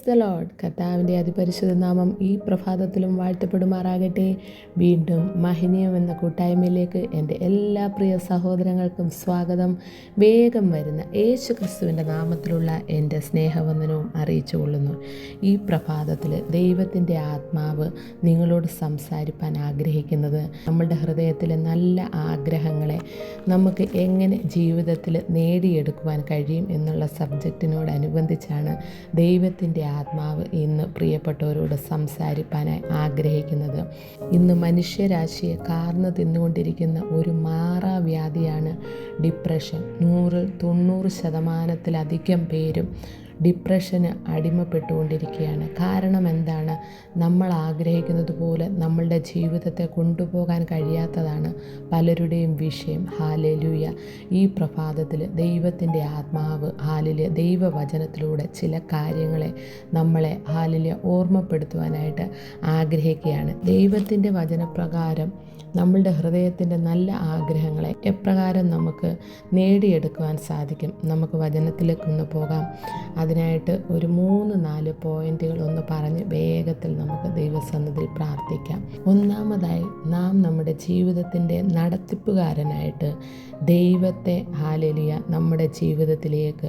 Praise the Lord. കർത്താവിൻ്റെ അതിപരിശുദ്ധ നാമം ഈ പ്രഭാതത്തിലും വാഴ്ത്തപ്പെടുമാറാകട്ടെ. വീണ്ടും മഹനീയം എന്ന കൂട്ടായ്മയിലേക്ക് എൻ്റെ എല്ലാ പ്രിയ സഹോദരങ്ങൾക്കും സ്വാഗതം. വേഗം വരുന്ന യേശു ക്രിസ്തുവിൻ്റെ നാമത്തിലുള്ള എൻ്റെ സ്നേഹവന്ദനവും അറിയിച്ചു കൊള്ളുന്നു. ഈ പ്രഭാതത്തിൽ ദൈവത്തിൻ്റെ ആത്മാവ് നിങ്ങളോട് സംസാരിപ്പാൻ ആഗ്രഹിക്കുന്നത് നമ്മളുടെ ഹൃദയത്തിലെ നല്ല ആഗ്രഹങ്ങളെ നമുക്ക് എങ്ങനെ ജീവിതത്തിൽ നേടിയെടുക്കുവാൻ കഴിയും എന്നുള്ള സബ്ജക്റ്റിനോടനുബന്ധിച്ചാണ് ദൈവത്തിൻ്റെ ആത്മാവ് ഇന്ന് പ്രിയപ്പെട്ടവരോട് സംസാരിപ്പാനായി ആഗ്രഹിക്കുന്നത്. ഇന്ന് മനുഷ്യരാശിയെ കാർന്നു തിന്നുകൊണ്ടിരിക്കുന്ന ഒരു മാറാവ്യാധിയാണ് ഡിപ്രഷൻ. 90% പേരും ഡിപ്രഷന് അടിമപ്പെട്ടുകൊണ്ടിരിക്കുകയാണ്. കാരണം എന്താണ്? നമ്മൾ ആഗ്രഹിക്കുന്നത് പോലെ നമ്മളുടെ ജീവിതത്തെ കൊണ്ടുപോകാൻ കഴിയാത്തതാണ് പലരുടെയും വിഷയം. ഹാലേലൂയ. ഈ പ്രഭാതത്തിൽ ദൈവത്തിൻ്റെ ആത്മാവ് ദൈവവചനത്തിലൂടെ ചില കാര്യങ്ങളെ നമ്മളെ ഓർമ്മപ്പെടുത്തുവാനായിട്ട് ആഗ്രഹിക്കുകയാണ്. ദൈവത്തിൻ്റെ വചനപ്രകാരം നമ്മളുടെ ഹൃദയത്തിൻ്റെ നല്ല ആഗ്രഹങ്ങളെ എപ്രകാരം നമുക്ക് നേടിയെടുക്കുവാൻ സാധിക്കും? നമുക്ക് വചനത്തിലേക്ക് ഒന്ന് പോകാം. അതിനായിട്ട് ഒരു 3-4 പോയിന്റുകൾ ഒന്ന് പറഞ്ഞ് വേഗത്തിൽ നമുക്ക് ദൈവസന്നിധിയിൽ പ്രാർത്ഥിക്കാം. ഒന്നാമതായി, നാം നമ്മുടെ ജീവിതത്തിൻ്റെ നടത്തിപ്പുകാരനായിട്ട് ദൈവത്തെ നമ്മുടെ ജീവിതത്തിലേക്ക്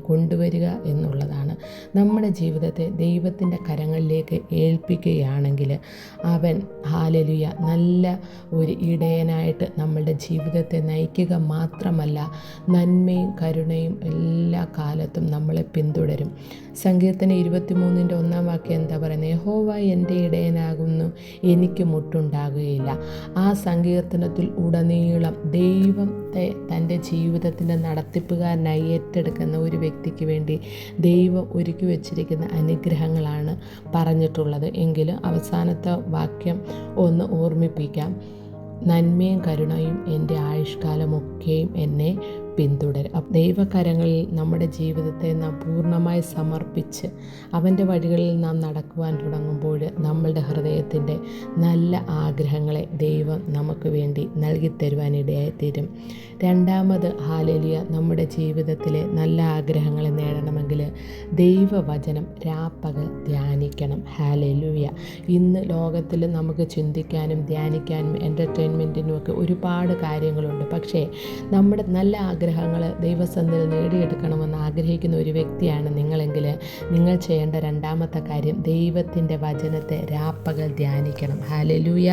കൊണ്ടുവരിക എന്നുള്ളതാണ്. നമ്മുടെ ജീവിതത്തെ ദൈവത്തിൻ്റെ കരങ്ങളിലേക്ക് ഏൽപ്പിക്കുകയാണെങ്കിൽ അവൻ നല്ല ഒരു ഇടയനായിട്ട് നമ്മളുടെ ജീവിതത്തെ നയിക്കുക മാത്രമല്ല, നന്മയും കരുണയും എല്ലാ കാലത്തും നമ്മളെ പിന്തുടരും. സങ്കീർത്തനം 23:1 എന്താ പറയുന്നത്? യഹോവ എൻ്റെ ഇടയനാകുന്നു, എനിക്ക് മുട്ടുണ്ടാകുകയില്ല. ആ സങ്കീർത്തനത്തിൽ ഉടനീളം ദൈവത്തെ തൻ്റെ ജീവിതത്തിൻ്റെ നടത്തിപ്പുകാരനായി ഏറ്റെടുക്കുന്ന ഒരു വ്യക്തിക്ക് വേണ്ടി ദൈവം ഒരുക്കി വച്ചിരിക്കുന്ന അനുഗ്രഹങ്ങളാണ് പറഞ്ഞിട്ടുള്ളത്. എങ്കിൽ അവസാനത്തെ വാക്യം ഒന്ന് ഓർമ്മിപ്പിക്കാം. നന്മയും കരുണയും എൻ്റെ ആയുഷ്കാലമൊക്കെയും എന്നെ പിന്തുടരും. ദൈവകരങ്ങളിൽ നമ്മുടെ ജീവിതത്തെ നാം പൂർണ്ണമായി സമർപ്പിച്ച് അവൻ്റെ വഴികളിൽ നാം നടക്കുവാൻ തുടങ്ങുമ്പോൾ നമ്മളുടെ ഹൃദയത്തിൻ്റെ നല്ല ആഗ്രഹങ്ങളെ ദൈവം നമുക്ക് വേണ്ടി നൽകിത്തരുവാനിടയായിത്തീരും. രണ്ടാമത്, നമ്മുടെ ജീവിതത്തിലെ നല്ല ആഗ്രഹങ്ങളെ നേടണമെങ്കിൽ ദൈവവചനം രാപ്പകൽ ധ്യാനിക്കണം. ഹാലേലൂയ. ഇന്ന് ലോകത്തിൽ നമുക്ക് ചിന്തിക്കാനും ധ്യാനിക്കാനും എൻ്റർടൈൻമെൻറ്റിനുമൊക്കെ ഒരുപാട് കാര്യങ്ങളുണ്ട്. പക്ഷേ നമ്മുടെ നല്ല ആഗ്രഹങ്ങൾ ദൈവസന്നിധിയിൽ നേടിയെടുക്കണമെന്ന് ആഗ്രഹിക്കുന്ന ഒരു വ്യക്തിയാണ് നിങ്ങളെങ്കിൽ നിങ്ങൾ ചെയ്യേണ്ട രണ്ടാമത്തെ കാര്യം ദൈവത്തിൻ്റെ വചനത്തെ രാപ്പകൽ ധ്യാനിക്കണം. ഹല്ലേലൂയ.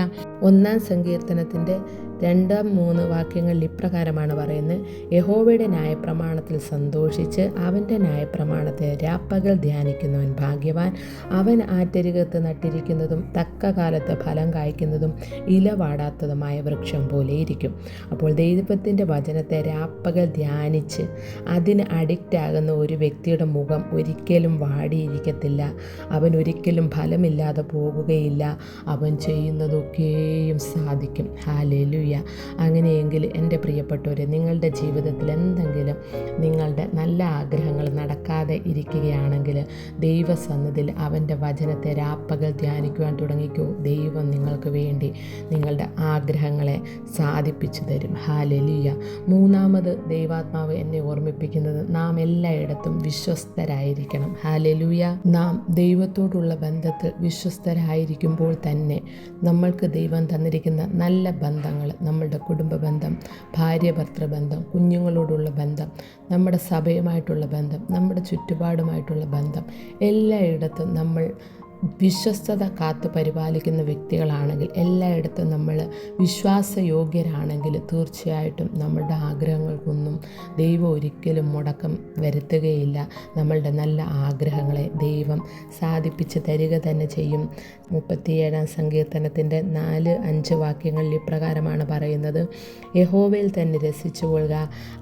1 സങ്കീർത്തനത്തിൻ്റെ 2-3 വാക്യങ്ങളിൽ ഇപ്രകാരമാണ് പറയുന്നത്: യഹോവയുടെ ന്യായപ്രമാണത്തിൽ സന്തോഷിച്ച് അവൻ്റെ ന്യായപ്രമാണത്തെ രാപ്പകൽ ധ്യാനിക്കുന്നവൻ ഭാഗ്യവാൻ. അവൻ ആറ്റരികത്ത് നട്ടിരിക്കുന്നതും തക്ക കാലത്ത് ഫലം കായ്ക്കുന്നതും ഇല വാടാത്തതുമായ വൃക്ഷം പോലെ ഇരിക്കും. അപ്പോൾ ദൈവത്തിൻ്റെ വചനത്തെ രാപ്പകൽ ധ്യാനിച്ച് അതിന് അഡിക്റ്റ് ആകുന്ന ഒരു വ്യക്തിയുടെ മുഖം ഒരിക്കലും വാടിയിരിക്കത്തില്ല. അവൻ ഒരിക്കലും ഫലമില്ലാതെ പോകുകയില്ല. അവൻ ചെയ്യുന്നതൊക്കെയും സാധിക്കും. ഹല്ലേലൂയ. അങ്ങനെയെങ്കിൽ എൻ്റെ പ്രിയപ്പെട്ടവരെ, നിങ്ങളുടെ ജീവിതത്തിൽ എന്തെങ്കിലും നിങ്ങളുടെ നല്ല ആഗ്രഹങ്ങൾ നടക്കാതെ ഇരിക്കുകയാണെങ്കിൽ ദൈവസന്നിധിയിൽ അവൻ്റെ വചനത്തെ രാപ്പകൽ ധ്യാനിക്കുവാൻ തുടങ്ങിക്കോ. ദൈവം നിങ്ങൾക്ക് വേണ്ടി നിങ്ങളുടെ ആഗ്രഹങ്ങളെ സാധിപ്പിച്ചു തരും. ഹല്ലേലൂയ. മൂന്നാമത്, ദൈവാത്മാവ് എന്നെ ഓർമ്മിപ്പിക്കുന്നത് നാം എല്ലായിടത്തും വിശ്വസ്തരായിരിക്കണം. ഹല്ലേലൂയ. നാം ദൈവത്തോടുള്ള ബന്ധത്തിൽ വിശ്വസ്തരായിരിക്കുമ്പോൾ തന്നെ നമ്മൾക്ക് ദൈവം തന്നിരിക്കുന്ന നല്ല ബന്ധങ്ങൾ, നമ്മളുടെ കുടുംബ ബന്ധം, ഭാര്യ ഭർത്തൃ ബന്ധം, കുഞ്ഞുങ്ങളോടുള്ള ബന്ധം, നമ്മുടെ സഭയുമായിട്ടുള്ള ബന്ധം, നമ്മുടെ ചുറ്റുപാടുമായിട്ടുള്ള ബന്ധം, എല്ലായിടത്തും നമ്മൾ വിശ്വസ്തത കാത്തു പരിപാലിക്കുന്ന വ്യക്തികളാണെങ്കിൽ, എല്ലായിടത്തും നമ്മൾ വിശ്വാസയോഗ്യരാണെങ്കിൽ തീർച്ചയായിട്ടും നമ്മളുടെ ആഗ്രഹങ്ങൾക്കൊന്നും ദൈവം ഒരിക്കലും മുടക്കം വരുത്തുകയില്ല. നമ്മളുടെ നല്ല ആഗ്രഹങ്ങളെ ദൈവം സാധിപ്പിച്ച് തരിക തന്നെ ചെയ്യും. 37 സങ്കീർത്തനത്തിൻ്റെ 4-5 വാക്യങ്ങളിൽ ഇപ്രകാരമാണ് പറയുന്നത്: യഹോവയിൽ തന്നെ രസിച്ചു കൊള്ളുക,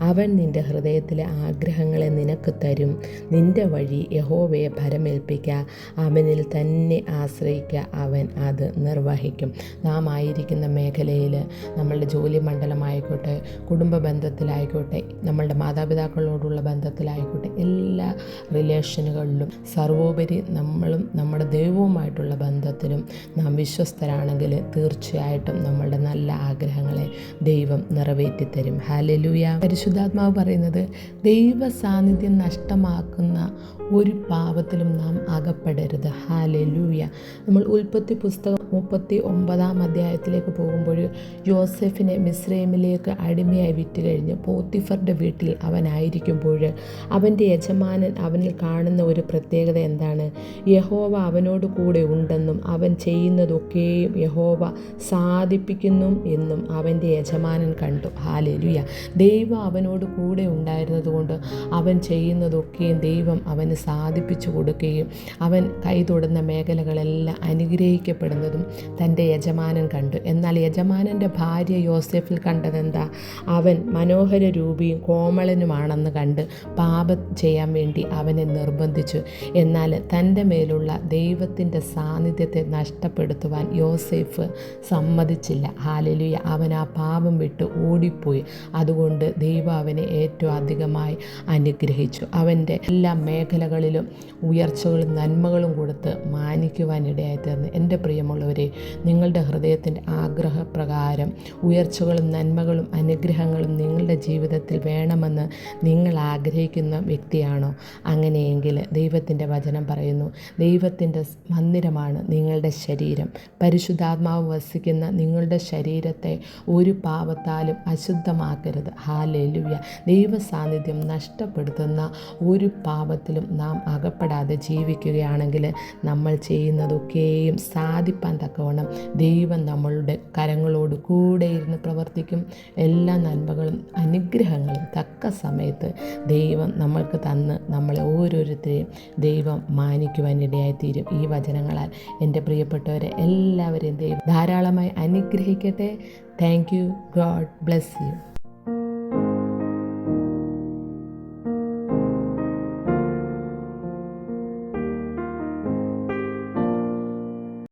അവൻ നിൻ്റെ ഹൃദയത്തിലെ ആഗ്രഹങ്ങളെ നിനക്ക് തരും. നിൻ്റെ വഴി യഹോവയെ ഭരമേൽപ്പിക്കുക, അവനിൽ തന്നെ തന്നെ ആശ്രയിക്കുക, അവൻ അത് നിർവഹിക്കും. നാം ആയിരിക്കുന്ന മേഖലയിൽ, നമ്മളുടെ ജോലി മണ്ഡലമായിക്കോട്ടെ, കുടുംബ ബന്ധത്തിലായിക്കോട്ടെ, നമ്മളുടെ മാതാപിതാക്കളോടുള്ള ബന്ധത്തിലായിക്കോട്ടെ, എല്ലാ റിലേഷനുകളിലും സർവോപരി നമ്മളും നമ്മുടെ ദൈവവുമായിട്ടുള്ള ബന്ധത്തിലും നാം വിശ്വസ്തരാണെങ്കിൽ തീർച്ചയായിട്ടും നമ്മളുടെ നല്ല ആഗ്രഹങ്ങളെ ദൈവം നിറവേറ്റിത്തരും. ഹല്ലേലൂയ. പരിശുദ്ധാത്മാവ് പറയുന്നത്, ദൈവ സാന്നിധ്യം നഷ്ടമാക്കുന്ന ഒരു പാപത്തിലും നാം അകപ്പെടരുത്. ഹല്ലേലൂയ. നമ്മൾ ഉൽപ്പത്തി പുസ്തകം 39 അധ്യായത്തിലേക്ക് പോകുമ്പോൾ, യോസെഫിനെ മിസ്രൈമിലേക്ക് അടിമയായി വിറ്റ് കഴിഞ്ഞ് പോത്തിഫറിൻ്റെ വീട്ടിൽ അവനായിരിക്കുമ്പോൾ അവൻ്റെ യജമാനൻ അവനിൽ കാണുന്ന ഒരു പ്രത്യേകത എന്താണ്? യഹോവ അവനോട് കൂടെ ഉണ്ടെന്നും അവൻ ചെയ്യുന്നതൊക്കെയും യഹോവ സാധിപ്പിക്കുന്നു എന്നും അവൻ്റെ യജമാനൻ കണ്ടു. ഹല്ലേലൂയ. ദൈവം അവനോട് കൂടെ ഉണ്ടായിരുന്നത് കൊണ്ട് അവൻ ചെയ്യുന്നതൊക്കെയും ദൈവം അവന് സാധിപ്പിച്ചു കൊടുക്കുകയും അവൻ കൈതൊടുന്ന മേഖലകളെല്ലാം അനുഗ്രഹിക്കപ്പെടുന്നതും തൻ്റെ യജമാനൻ കണ്ടു. എന്നാൽ യജമാനൻ്റെ ഭാര്യ യോസെഫിൽ കണ്ടതെന്താ? അവൻ മനോഹര രൂപിയും കോമളനുമാണെന്ന് കണ്ട് പാപം ചെയ്യാൻ വേണ്ടി അവനെ നിർബന്ധിച്ചു. എന്നാൽ തൻ്റെ മേലുള്ള ദൈവത്തിൻ്റെ സാന്നിധ്യത്തെ നഷ്ടപ്പെടുത്തുവാൻ യോസെഫ് സമ്മതിച്ചില്ല. ഹല്ലേലൂയ. അവൻ ആ പാപം വിട്ട് ഓടിപ്പോയി. അതുകൊണ്ട് ദൈവം അവനെ ഏറ്റവും അധികമായി അനുഗ്രഹിച്ചു. അവൻ്റെ എല്ലാ മേഖലകളിലും ഉയർച്ചകളും നന്മകളും കൊടുത്ത് മാനിക്കുവാനിടയായി തീർന്നു. എൻ്റെ പ്രിയമുള്ളവരെ, നിങ്ങളുടെ ഹൃദയത്തിൻ്റെ ആഗ്രഹപ്രകാരം ഉയർച്ചകളും നന്മകളും അനുഗ്രഹങ്ങളും നിങ്ങളുടെ ജീവിതത്തിൽ വേണമെന്ന് നിങ്ങൾ ആഗ്രഹിക്കുന്ന വ്യക്തിയാണോ? അങ്ങനെയെങ്കിൽ ദൈവത്തിൻ്റെ വചനം പറയുന്നു, ദൈവത്തിൻ്റെ മന്ദിരമാണ് നിങ്ങളുടെ ശരീരം. പരിശുദ്ധാത്മാവ് വസിക്കുന്ന നിങ്ങളുടെ ശരീരത്തെ ഒരു പാപത്താലും അശുദ്ധമാക്കരുത്. ഹല്ലേലൂയ. ദൈവ സാന്നിധ്യം നഷ്ടപ്പെടുത്തുന്ന ഒരു പാപത്തിലും നാം അകപ്പെടാതെ ജീവിക്കുകയാണെങ്കിൽ നമ്മൾ ചെയ്യുന്നതൊക്കെയും സാധിപ്പാൻ തക്കവണ്ണം ദൈവം നമ്മളുടെ കരങ്ങളോട് കൂടെ ഇരുന്ന് പ്രവർത്തിക്കും. എല്ലാ നന്മകളും അനുഗ്രഹങ്ങളും തക്ക സമയത്ത് ദൈവം നമ്മൾക്ക് തന്ന് നമ്മളെ ഓരോരുത്തരെയും ദൈവം മാനിക്കുവാനിടയായിത്തീരും. ഈ വചനങ്ങളാൽ എൻ്റെ പ്രിയപ്പെട്ടവരെ എല്ലാവരെയും ദൈവം ധാരാളമായി അനുഗ്രഹിക്കട്ടെ. Thank you. God bless you.